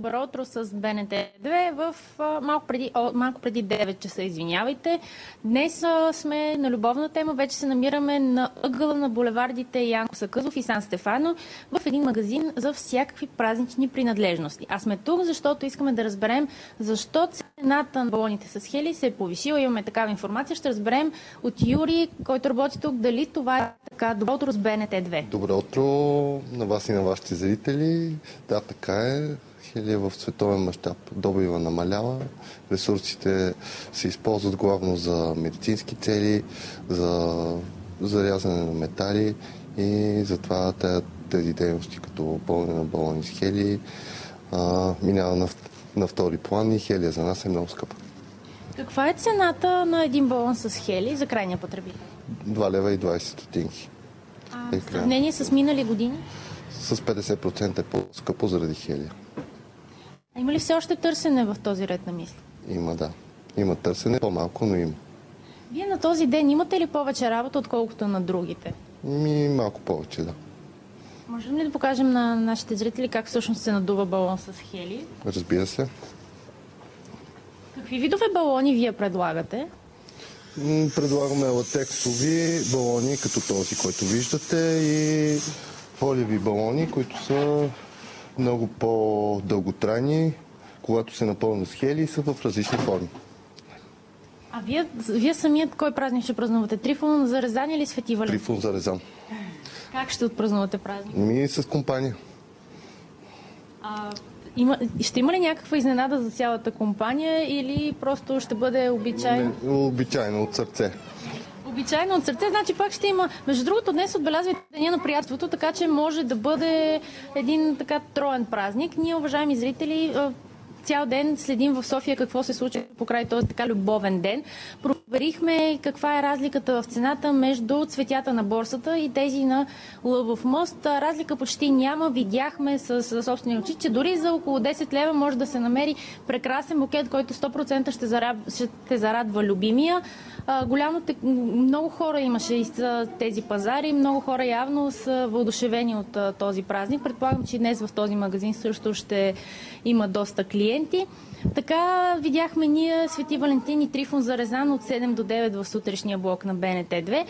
Добро утро с БНТ2 в малко преди 9 часа, извинявайте. Днес сме на любовна тема, вече се намираме на ъгъла на булевардите Янко Сакъзов и Сан Стефано в един магазин за всякакви празнични принадлежности. А сме тук, защото искаме да разберем защо цената на балоните с хели се е повишила. Имаме такава информация. Ще разберем от Юрий, който работи тук, дали това е така. Добро утро с БНТ2. Добро утро на вас и на вашите зрители. Да, така е. Хелия в световен мащаб добива намалява. Ресурсите се използват главно за медицински цели, за зарязване на метали и затова тези дейности като пълне на балони с хелии минава на втори план и хелия за нас е много скъпа. Каква е цената на един балон с хели за крайния потребител? 2 лева и 20 стотинки. В сравнение с минали години? С 50% е по-скъпо заради хелия. А има ли все още търсене в този ред на мисли? Има, да. Има търсене, по-малко, но има. Вие на този ден имате ли повече работа, отколкото на другите? Малко повече, да. Можем ли да покажем на нашите зрители как всъщност се надува балон с хели? Разбира се. Какви видове балони вие предлагате? Предлагаме латексови балони, като този, който виждате, и фолиеви балони, които са много по-дълготрайни, когато се напълнят с хели и са в различни форми. А вие самият кой празник ще празнувате? Трифон за Резан или Свети Валентин? Трифон за Резан. Как ще отпразнувате празник? С компания. Ще има ли някаква изненада за цялата компания или просто ще бъде обичайно? Обичайно, от сърце. Обичайно от сърце, значи пак ще има. Между другото, днес отбелязвате Деня на приятелството, така че може да бъде един така троен празник. Ние, уважаеми зрители, цял ден следим в София какво се случва покрай този така любовен ден. Проверихме каква е разликата в цената между цветята на борсата и тези на Лъвов мост. Разлика почти няма. Видяхме с собствени очи, че дори за около 10 лева може да се намери прекрасен букет, който 100% ще зарадва любимия. Много хора имаше и тези пазари. Много хора явно са въодушевени от този празник. Предполагам, че днес в този магазин също ще има доста клиенти. Така видяхме ние Свети Валентин и Трифон за Резан от 7 до 9 в сутрешния блок на БНТ2.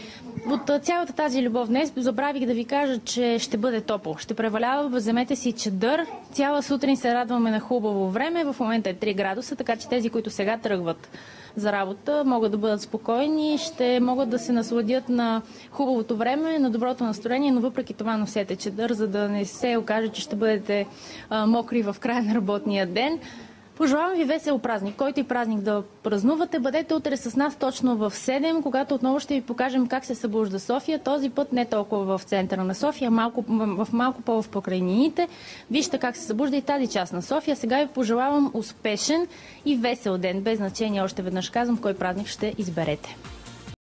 От цялата тази любов днес забравих да ви кажа, че ще бъде топло. Ще превалява, вземете си чадър. Цяла сутрин се радваме на хубаво време. В момента е 3 градуса, така че тези, които сега тръгват за работа, могат да бъдат спокойни, ще могат да се насладят на хубавото време, на доброто настроение, но въпреки това носете чадър, за да не се окаже, че ще бъдете мокри в края на работния ден. Пожелавам ви весел празник. Който и празник да празнувате, бъдете утре с нас точно в 7, когато отново ще ви покажем как се събужда София. Този път не толкова в центъра на София, малко по-в покрайнините. Вижте как се събужда и тази част на София. Сега ви пожелавам успешен и весел ден. Без значение, още веднъж казвам, кой празник ще изберете.